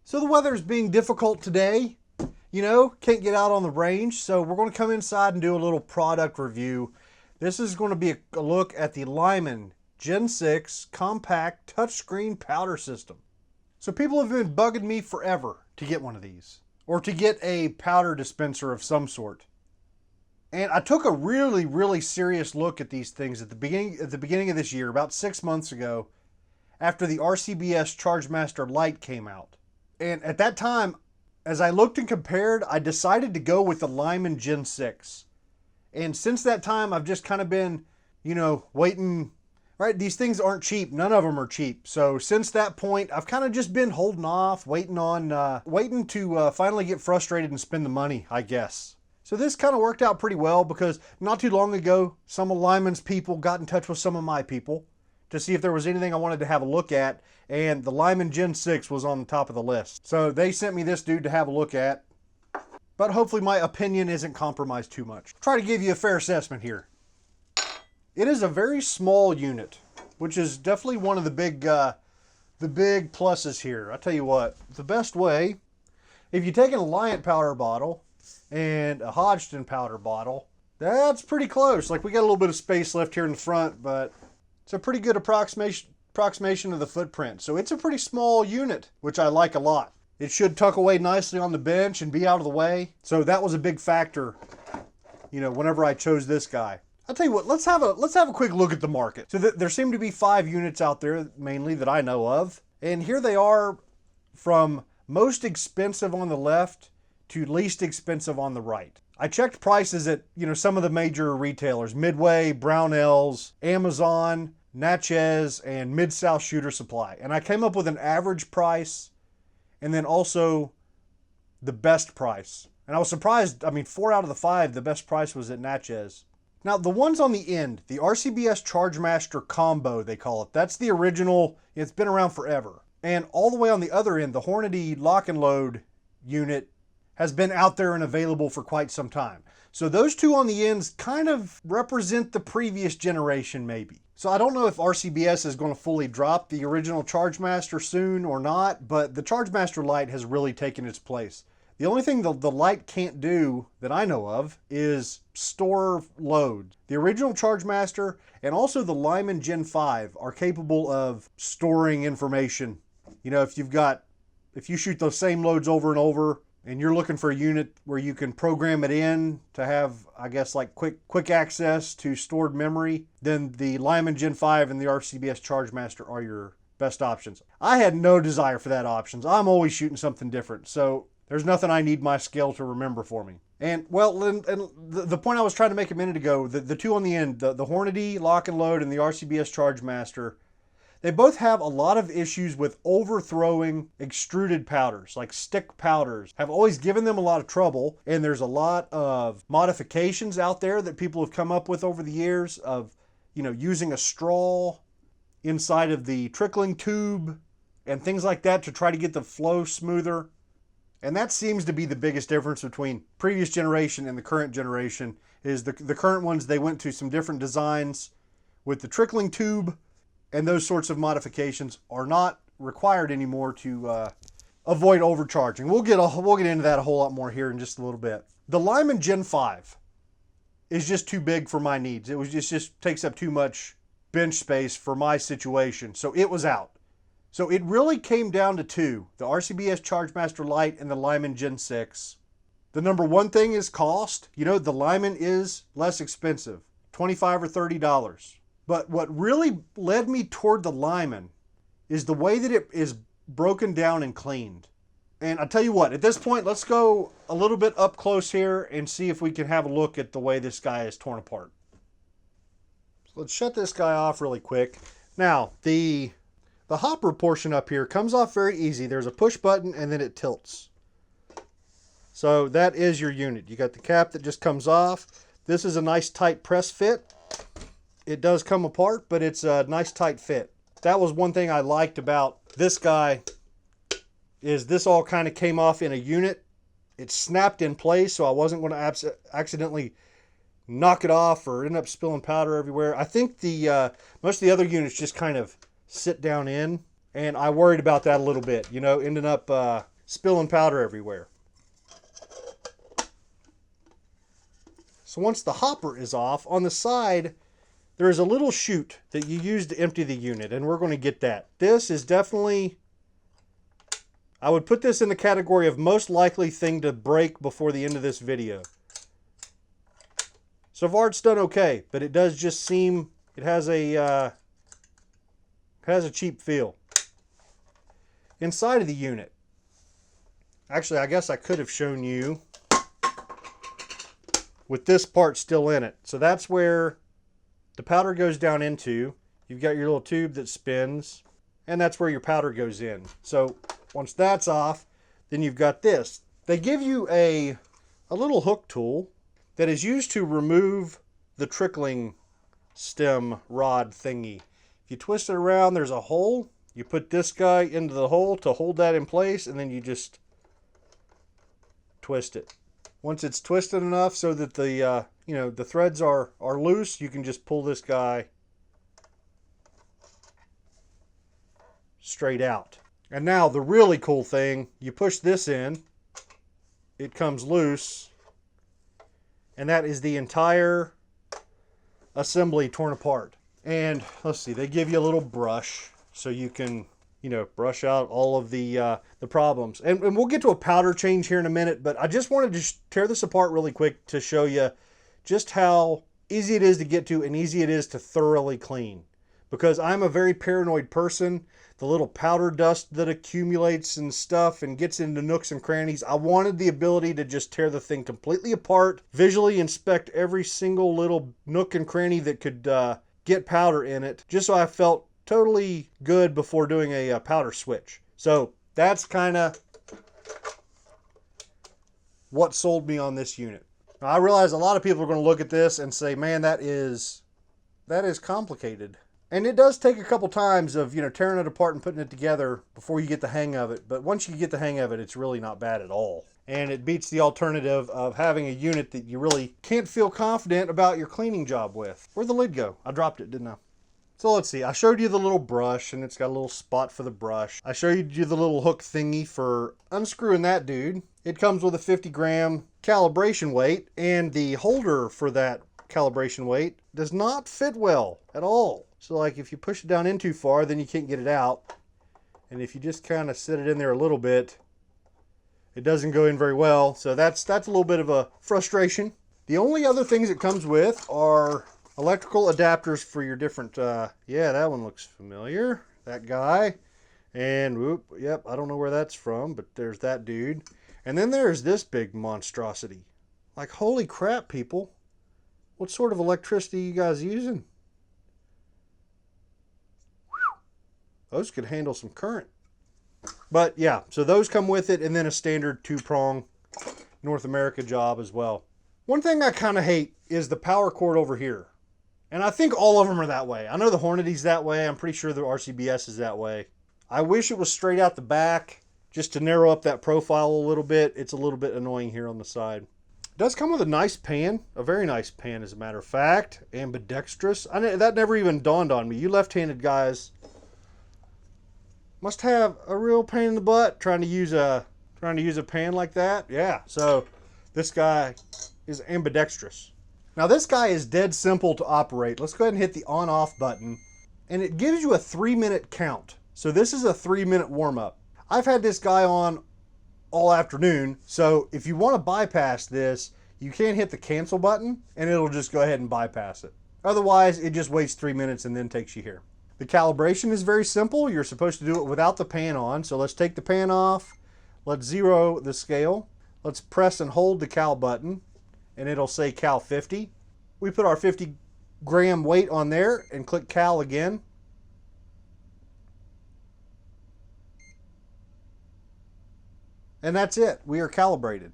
So the weather's being difficult today. You know, can't get out on the range, so we're going to come inside and do a little product review. This is going to be a look at the Lyman Gen6 compact touchscreen powder system. So people have been bugging me forever to get one of these, or to get a powder dispenser of some sort. And I took a really serious look at these things at the beginning of this year, about 6 months ago, after the RCBS Chargemaster Lite came out. And at that time, as I looked and compared, I decided to go with the Lyman Gen6. And since that time, I've just kind of been, waiting. Right? These things aren't cheap. None of them are cheap. So since that point, I've kind of just been holding off, waiting to finally get frustrated and spend the money, I guess. So this kind of worked out pretty well because not too long ago, some of Lyman's people got in touch with some of my people to see if there was anything I wanted to have a look at, and the Lyman Gen6 was on the top of the list. So they sent me this dude to have a look at, but hopefully my opinion isn't compromised too much. Try to give you a fair assessment here. It is a very small unit, which is definitely one of the big pluses here. I tell you what, the best way, if you take an Alliant powder bottle and a Hodgson powder bottle, that's pretty close. Like, we got a little bit of space left here in the front, but it's a pretty good approximation of the footprint. So it's a pretty small unit, which I like a lot. It should tuck away nicely on the bench and be out of the way. So that was a big factor, whenever I chose this guy. I'll tell you what, let's have a quick look at the market. So there seem to be 5 units out there, mainly, that I know of. And here they are, from most expensive on the left to least expensive on the right. I checked prices at, some of the major retailers: Midway, Brownells, Amazon, Natchez, and Mid-South Shooter Supply. And I came up with an average price and then also the best price. And I was surprised. 4 out of the 5, the best price was at Natchez. Now, the ones on the end, the RCBS Chargemaster Combo, they call it. That's the original. It's been around forever. And all the way on the other end, the Hornady Lock and Load unit has been out there and available for quite some time. So those two on the ends kind of represent the previous generation, maybe. So I don't know if RCBS is going to fully drop the original Chargemaster soon or not, but the Chargemaster Lite has really taken its place. The only thing the Lite can't do that I know of is store load. The original Chargemaster and also the Lyman Gen5 are capable of storing information. If you shoot those same loads over and over, and you're looking for a unit where you can program it in to have, I guess, like quick access to stored memory, then the Lyman Gen5 and the RCBS Chargemaster are your best options. I had no desire for that options. I'm always shooting something different, so there's nothing I need my scale to remember for me. And, the point I was trying to make a minute ago, the two on the end, the Hornady Lock and Load and the RCBS Chargemaster, they both have a lot of issues with overthrowing extruded powders, like stick powders. Have always given them a lot of trouble, and there's a lot of modifications out there that people have come up with over the years of, using a straw inside of the trickling tube and things like that to try to get the flow smoother. And that seems to be the biggest difference between previous generation and the current generation, is the current ones, they went to some different designs with the trickling tube, and those sorts of modifications are not required anymore to avoid overcharging. We'll get into that a whole lot more here in just a little bit. The Lyman Gen5 is just too big for my needs. It was just takes up too much bench space for my situation, so it was out. So it really came down to 2, the RCBS Chargemaster Lite and the Lyman Gen6. The number one thing is cost. The Lyman is less expensive, $25 or $30. But what really led me toward the Lyman is the way that it is broken down and cleaned. And I tell you what, at this point, let's go a little bit up close here and see if we can have a look at the way this guy is torn apart. So let's shut this guy off really quick. Now, the hopper portion up here comes off very easy. There's a push button and then it tilts. So that is your unit. You got the cap that just comes off. This is a nice tight press fit. It does come apart, but it's a nice tight fit. That was one thing I liked about this guy, is this all kind of came off in a unit. It snapped in place, so I wasn't going to accidentally knock it off or end up spilling powder everywhere. I think most of the other units just kind of sit down in, and I worried about that a little bit, ending up spilling powder everywhere. So once the hopper is off, on the side, there is a little chute that you use to empty the unit, and we're going to get that. This is definitely, I would put this in the category of most likely thing to break before the end of this video. So far it's done okay, but it does just seem, it has a cheap feel. Inside of the unit, actually I guess I could have shown you with this part still in it. So that's where the powder goes down into. You've got your little tube that spins, and that's where your powder goes in. So once that's off, then you've got this. They give you a little hook tool that is used to remove the trickling stem rod thingy. If you twist it around, there's a hole. You put this guy into the hole to hold that in place, and then you just twist it. Once it's twisted enough so that the the threads are loose, you can just pull this guy straight out. And now the really cool thing, you push this in, it comes loose, and that is the entire assembly torn apart. And let's see, they give you a little brush so you can brush out all of the problems. And we'll get to a powder change here in a minute, but I just wanted to tear this apart really quick to show you just how easy it is to get to and easy it is to thoroughly clean. Because I'm a very paranoid person. The little powder dust that accumulates and stuff and gets into nooks and crannies, I wanted the ability to just tear the thing completely apart, visually inspect every single little nook and cranny that could get powder in it, just so I felt totally good before doing a powder switch. So that's kind of what sold me on this unit. Now, I realize a lot of people are going to look at this and say, man, that is complicated. And it does take a couple times of tearing it apart and putting it together before you get the hang of it. But once you get the hang of it, it's really not bad at all. And it beats the alternative of having a unit that you really can't feel confident about your cleaning job with. Where'd the lid go? I dropped it, didn't I? So let's see, I showed you the little brush, and it's got a little spot for the brush. I showed you the little hook thingy for unscrewing that dude. It comes with a 50-gram calibration weight, and the holder for that calibration weight does not fit well at all. So like if you push it down in too far, then you can't get it out. And if you just kind of set it in there a little bit, it doesn't go in very well. So that's a little bit of a frustration. The only other things it comes with are electrical adapters for your different, yeah, that one looks familiar. That guy. And whoop, yep, I don't know where that's from, but there's that dude. And then there's this big monstrosity. Like, holy crap, people. What sort of electricity are you guys using? Whew. Those could handle some current. But yeah, so those come with it, and then a standard 2-prong North America job as well. One thing I kind of hate is the power cord over here. And I think all of them are that way. I know the Hornady's that way. I'm pretty sure the RCBS is that way. I wish it was straight out the back just to narrow up that profile a little bit. It's a little bit annoying here on the side. It does come with a nice pan, a very nice pan as a matter of fact. Ambidextrous. That never even dawned on me. You left-handed guys must have a real pain in the butt trying to use a pan like that. Yeah, so this guy is ambidextrous. Now this guy is dead simple to operate. Let's go ahead and hit the on-off button, and it gives you a 3-minute count. So this is a 3-minute warm-up. I've had this guy on all afternoon, so if you want to bypass this, you can hit the cancel button, and it'll just go ahead and bypass it. Otherwise, it just waits 3 minutes and then takes you here. The calibration is very simple. You're supposed to do it without the pan on, so let's take the pan off. Let's zero the scale. Let's press and hold the cal button, and it'll say cal 50. We put our 50-gram weight on there and click cal again. And that's it. We are calibrated.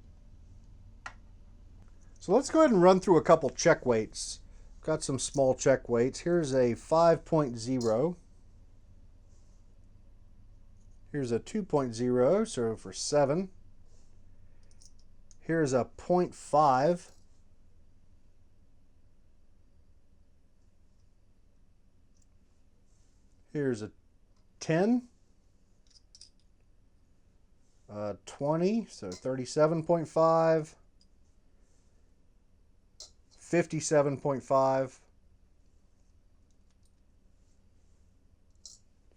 So let's go ahead and run through a couple check weights. Got some small check weights. Here's a 5.0. Here's a 2.0, so for 7. Here's a 0.5. Here's a 10. 20, so 37.5, 57.5,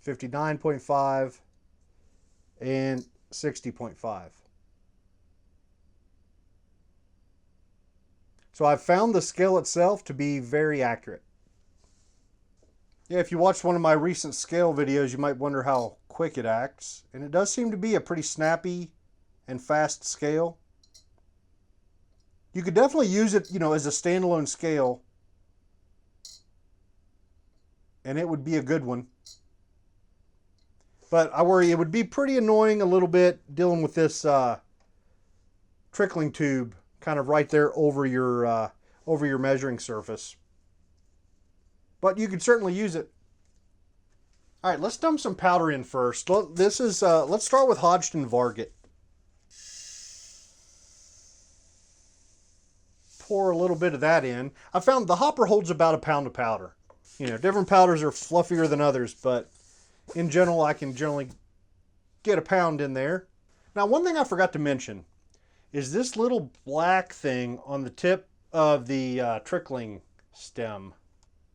59.5, and 60.5. So I've found the scale itself to be very accurate. Yeah, if you watched one of my recent scale videos, you might wonder how quick it acts. And it does seem to be a pretty snappy and fast scale. You could definitely use it, as a standalone scale. And it would be a good one. But I worry it would be pretty annoying a little bit dealing with this trickling tube kind of right there over your measuring surface. But you could certainly use it. All right, let's dump some powder in first. Let's start with Hodgson Varget. Pour a little bit of that in. I found the hopper holds about a pound of powder. Different powders are fluffier than others, but in general, I can generally get a pound in there. Now, one thing I forgot to mention is this little black thing on the tip of the trickling stem.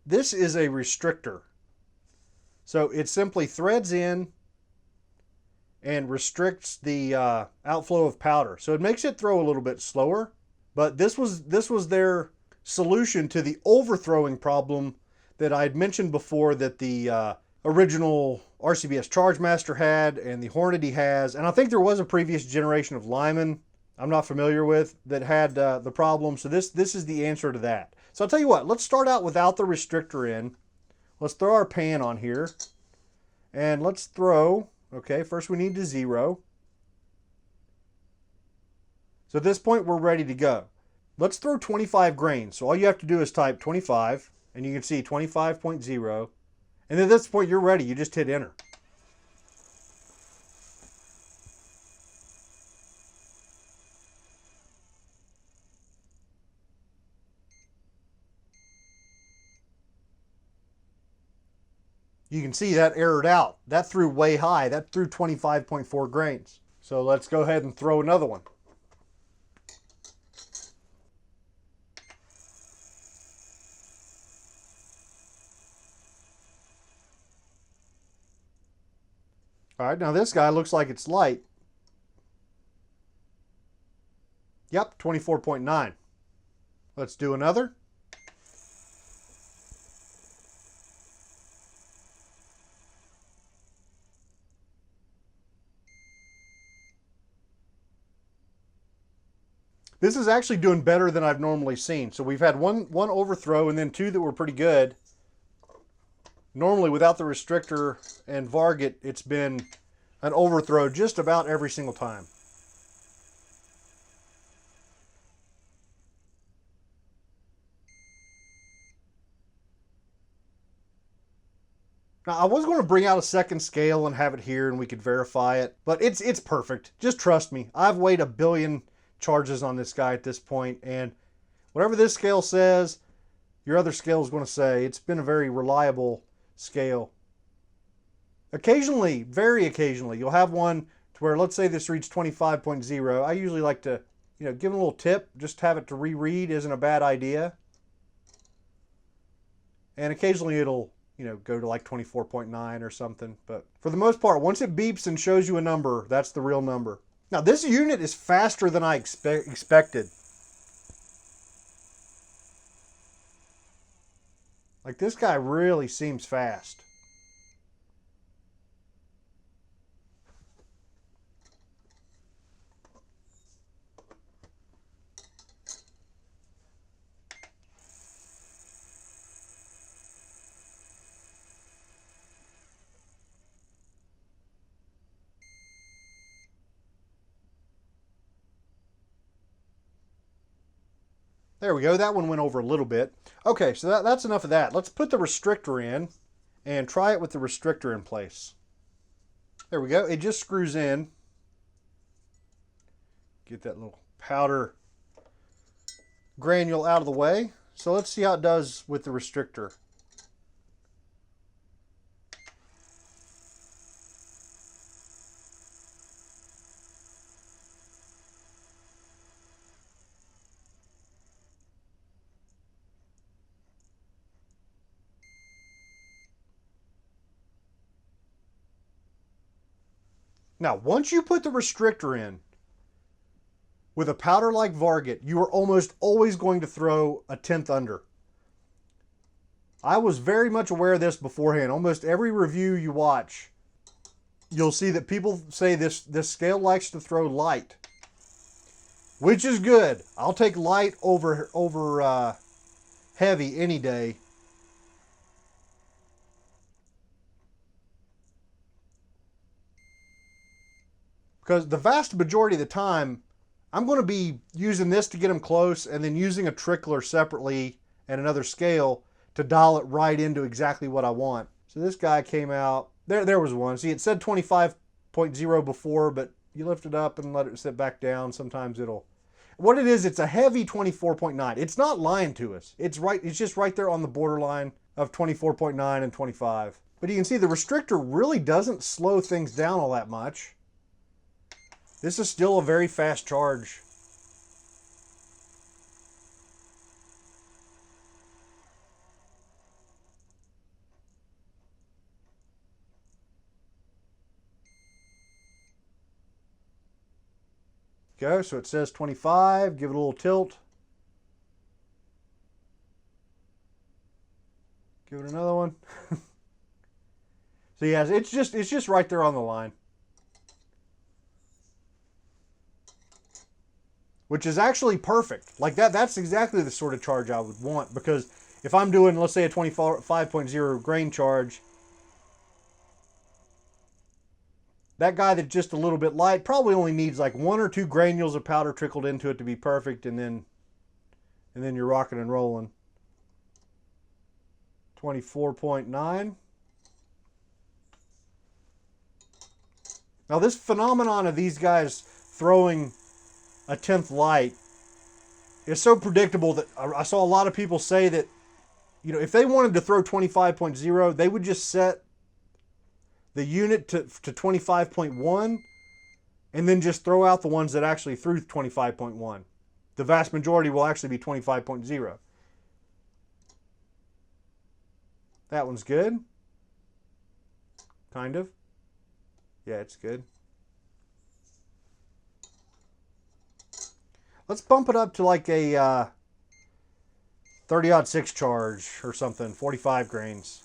This is a restrictor. So it simply threads in and restricts the outflow of powder. So it makes it throw a little bit slower. But this was their solution to the overthrowing problem that I had mentioned before that the original RCBS Chargemaster had and the Hornady has. And I think there was a previous generation of Lyman I'm not familiar with that had the problem. So this is the answer to that. So I'll tell you what, let's start out without the restrictor in. Let's throw our pan on here. And let's throw, okay, first we need to 0. So at this point, we're ready to go. Let's throw 25 grains. So all you have to do is type 25, and you can see 25.0. And at this point, you're ready. You just hit enter. You can see that errored out. That threw way high. That threw 25.4 grains. So let's go ahead and throw another one. All right, now this guy looks like it's light. Yep, 24.9. Let's do another. This is actually doing better than I've normally seen. So we've had one overthrow and then 2 that were pretty good. Normally without the restrictor and Varget, it's been an overthrow just about every single time. Now I was going to bring out a second scale and have it here and we could verify it, but it's perfect. Just trust me. I've weighed 1 billion charges on this guy at this point, and whatever this scale says, your other scale is going to say. It's been a very reliable scale. Occasionally, very occasionally, you'll have one to where, let's say this reads 25.0. I usually like to, give it a little tip. Just have it to reread isn't a bad idea. And occasionally it'll, go to like 24.9 or something. But for the most part, once it beeps and shows you a number, that's the real number. Now this unit is faster than I expected. Like this guy really seems fast. There we go. That one went over a little bit. Okay, so that's enough of that. Let's put the restrictor in and try it with the restrictor in place. There we go. It just screws in. Get that little powder granule out of the way. So let's see how it does with the restrictor. Now, once you put the restrictor in, with a powder like Varget, you are almost always going to throw a tenth under. I was very much aware of this beforehand. Almost every review you watch, you'll see that people say this scale likes to throw light, which is good. I'll take light over heavy any day. Because the vast majority of the time, I'm going to be using this to get them close and then using a trickler separately and another scale to dial it right into exactly what I want. So this guy came out, there was one. See, it said 25.0 before, but you lift it up and let it sit back down. Sometimes it'll, what it is, it's a heavy 24.9. It's not lying to us. It's just right there on the borderline of 24.9 and 25. But you can see the restrictor really doesn't slow things down all that much. This is still a very fast charge. Okay, so it says 25. Give it a little tilt. Give it another one. So yeah, it's just right there on the line. Which is actually perfect. Like that's exactly the sort of charge I would want, because if I'm doing, let's say, a 25.0 grain charge, that guy that's just a little bit light probably only needs like 1 or 2 granules of powder trickled into it to be perfect, and then you're rocking and rolling. 24.9. Now this phenomenon of these guys throwing a tenth light is so predictable that I saw a lot of people say that, you know, if they wanted to throw 25.0, they would just set the unit to 25.1 and then just throw out the ones that actually threw 25.1. The vast majority will actually be 25.0. That one's good. Kind of. Yeah, it's good. Let's bump it up to like a 30-06 charge or something, 45 grains.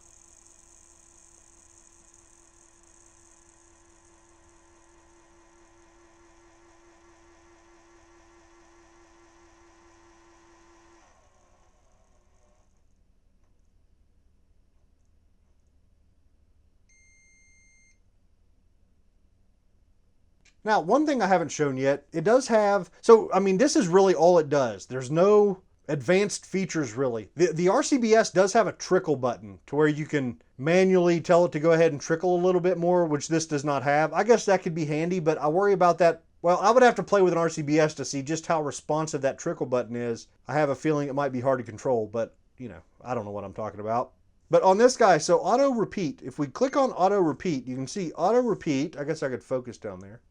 Now, one thing I haven't shown yet, it does have, so I mean, this is really all it does. There's no advanced features really. The RCBS does have a trickle button to where you can manually tell it to go ahead and trickle a little bit more, which this does not have. I guess that could be handy, but I worry about that. Well, I would have to play with an RCBS to see just how responsive that trickle button is. I have a feeling it might be hard to control, but you know, I don't know what I'm talking about. But on this guy, so auto repeat, if we click on auto repeat, you can see auto repeat. I guess I could focus down there.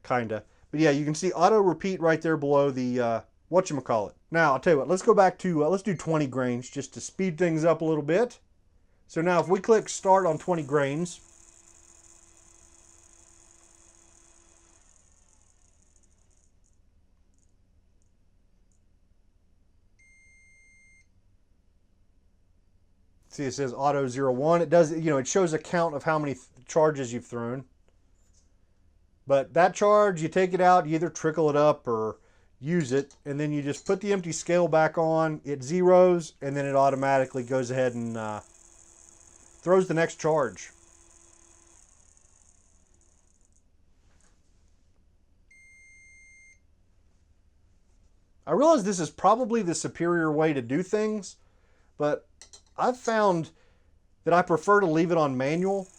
Kinda. But yeah, you can see auto repeat right there below the whatchamacallit. Now, I'll tell you what, let's go back to, let's do 20 grains just to speed things up a little bit. So now if we click start on 20 grains, see it says auto 01. It does, you know, it shows a count of how many charges you've thrown. But that charge, you take it out, you either trickle it up or use it, and then you just put the empty scale back on, it zeros, and then it automatically goes ahead and throws the next charge. I realize this is probably the superior way to do things, but I've found that I prefer to leave it on manual.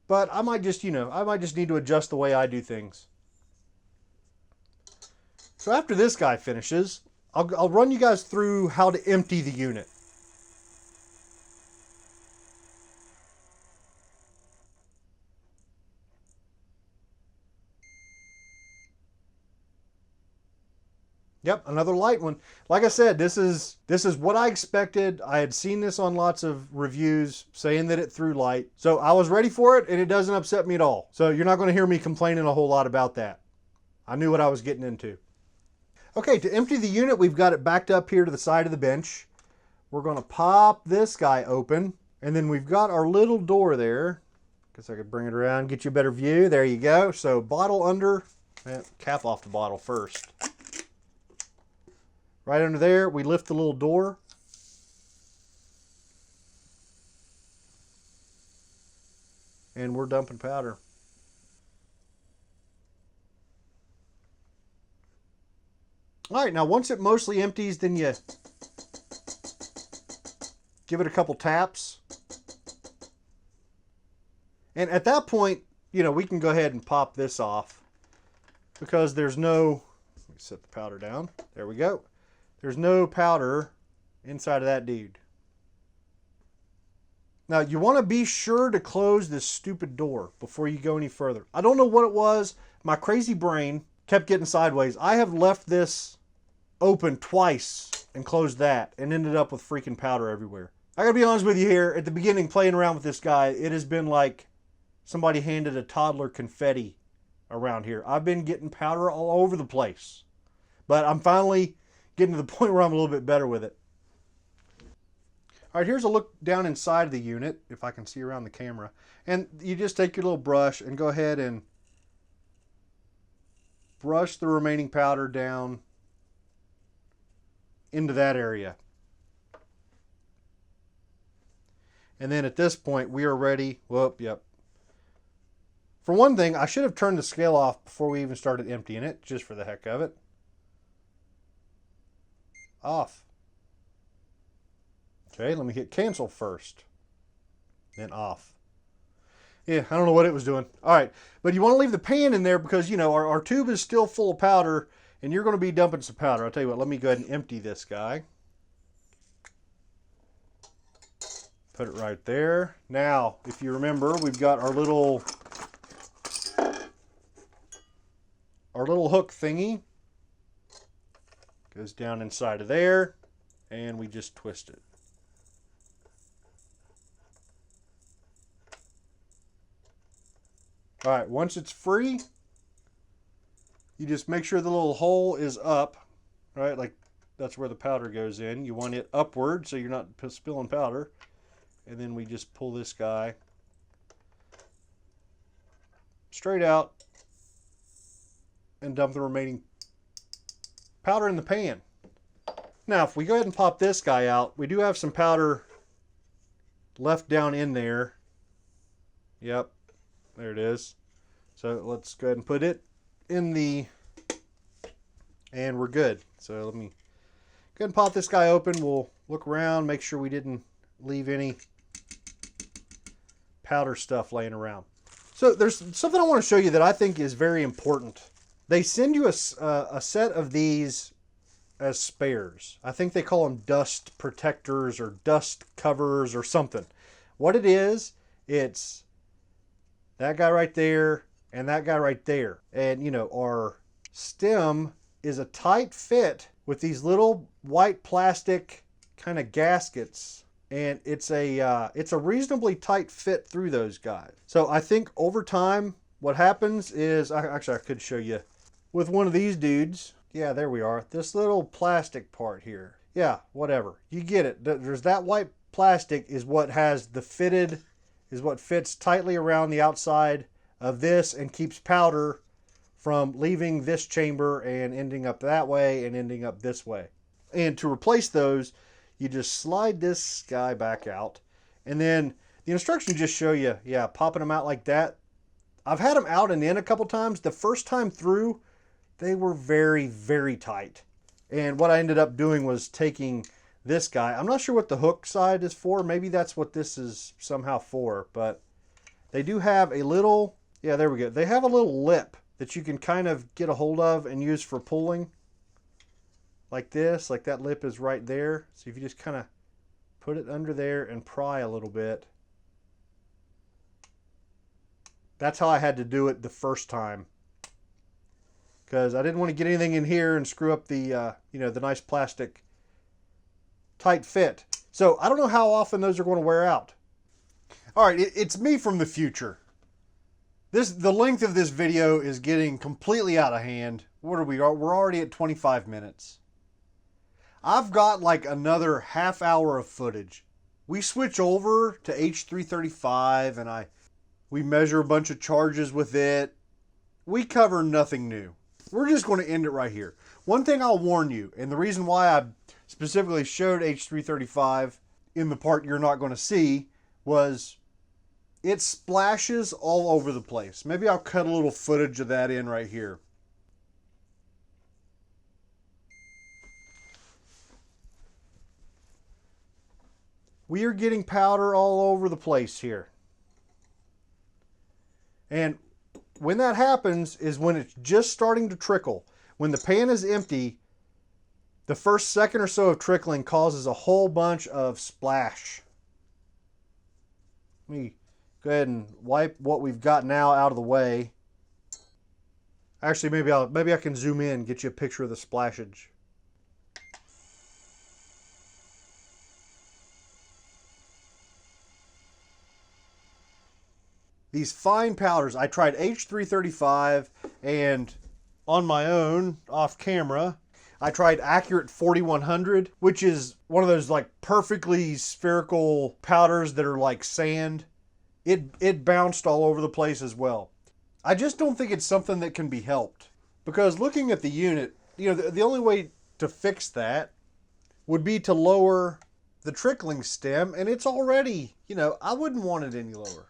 But I might just, you know, I might just need to adjust the way I do things. So after this guy finishes, I'll run you guys through how to empty the unit. Yep, another light one. Like I said, this is what I expected. I had seen this on lots of reviews saying that it threw light. So I was ready for it, and it doesn't upset me at all. So you're not going to hear me complaining a whole lot about that. I knew what I was getting into. Okay, to empty the unit, we've got it backed up here to the side of the bench. We're going to pop this guy open, and then we've got our little door there. Guess I could bring it around, get you a better view. There you go. So bottle under, cap off the bottle first. Right under there, we lift the little door. And we're dumping powder. All right, now once it mostly empties, then you give it a couple taps. And at that point, you know, we can go ahead and pop this off because there's no, let me set the powder down. There we go. There's no powder inside of that dude. Now, you want to be sure to close this stupid door before you go any further. I don't know what it was. My crazy brain kept getting sideways. I have left this open twice and closed that and ended up with freaking powder everywhere. I gotta be honest with you here. At the beginning, playing around with this guy, it has been like somebody handed a toddler confetti around here. I've been getting powder all over the place. But I'm finally getting to the point where I'm a little bit better with it. All right, here's a look down inside of the unit, if I can see around the camera. And you just take your little brush and go ahead and brush the remaining powder down into that area. And then at this point, we are ready. Whoop, yep. For one thing, I should have turned the scale off before we even started emptying it, just for the heck of it. Off. Okay, let me hit cancel first. Then off. Yeah, I don't know what it was doing. All right, but you want to leave the pan in there because, you know, our tube is still full of powder, and you're going to be dumping some powder. I'll tell you what, let me go ahead and empty this guy. Put it right there. Now, if you remember, we've got our little hook thingy. Goes down inside of there, and we just twist it. All right, once it's free, you just make sure the little hole is up, right? Like that's where the powder goes in. You want it upward so you're not spilling powder. And then we just pull this guy straight out and dump the remaining powder in the pan. Now, if we go ahead and pop this guy out, we do have some powder left down in there. Yep, there it is. So let's go ahead and put it in the, and we're good. So let me go ahead and pop this guy open. We'll look around, make sure we didn't leave any powder stuff laying around. So there's something I want to show you that I think is very important. They send you a set of these as spares. I think they call them dust protectors or dust covers or something. What it is, it's that guy right there and that guy right there. And you know, our stem is a tight fit with these little white plastic kind of gaskets. And it's a reasonably tight fit through those guys. So I think over time, what happens is, actually I could show you with one of these dudes. Yeah, there we are. This little plastic part here. Yeah, whatever. You get it. There's that white plastic is what has the fitted, is what fits tightly around the outside of this and keeps powder from leaving this chamber and ending up that way and ending up this way. And to replace those, you just slide this guy back out. And then the instructions just show you, yeah, popping them out like that. I've had them out and in a couple times. The first time through, they were very, very tight. And what I ended up doing was taking this guy. I'm not sure what the hook side is for. Maybe that's what this is somehow for. But they do have a little, yeah, there we go. They have a little lip that you can kind of get a hold of and use for pulling. Like this, like that lip is right there. So if you just kind of put it under there and pry a little bit. That's how I had to do it the first time. because I didn't want to get anything in here and screw up the, the nice plastic tight fit. So I don't know how often those are going to wear out. All right, it's me from the future. The length of this video is getting completely out of hand. What are we? We're already at 25 minutes. I've got like another half hour of footage. We switch over to H335 and we measure a bunch of charges with it. We cover nothing new. We're just going to end it right here. One thing I'll warn you, and the reason why I specifically showed H335 in the part you're not going to see, was it splashes all over the place. Maybe I'll cut a little footage of that in right here. We are getting powder all over the place here. And when that happens is when it's just starting to trickle. When the pan is empty, the first second or so of trickling causes a whole bunch of splash. Let me go ahead and wipe what we've got now out of the way. Actually, maybe I can zoom in and get you a picture of the splashage. These fine powders, I tried H335 and on my own, off camera, I tried Accurate 4100, which is one of those like perfectly spherical powders that are like sand. It bounced all over the place as well. I just don't think it's something that can be helped. Because looking at the unit, the only way to fix that would be to lower the trickling stem, and it's already, I wouldn't want it any lower.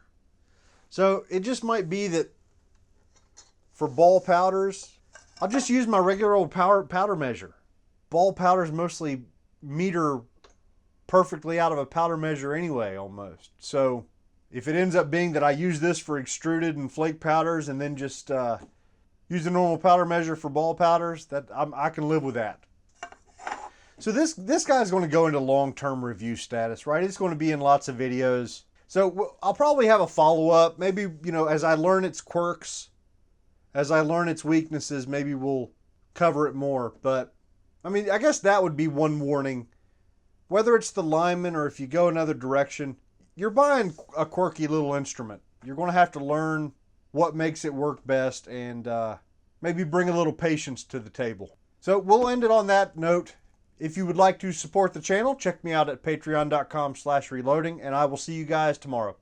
So it just might be that for ball powders, I'll just use my regular old powder measure. Ball powders mostly meter perfectly out of a powder measure anyway, almost. So if it ends up being that I use this for extruded and flake powders and then just use the normal powder measure for ball powders, I can live with that. So this guy's going to go into long-term review status, right? It's going to be in lots of videos. So I'll probably have a follow-up. Maybe, as I learn its quirks, as I learn its weaknesses, maybe we'll cover it more. But, I guess that would be one warning. Whether it's the Lyman or if you go another direction, you're buying a quirky little instrument. You're going to have to learn what makes it work best and maybe bring a little patience to the table. So we'll end it on that note. If you would like to support the channel, check me out at patreon.com/reloading, and I will see you guys tomorrow.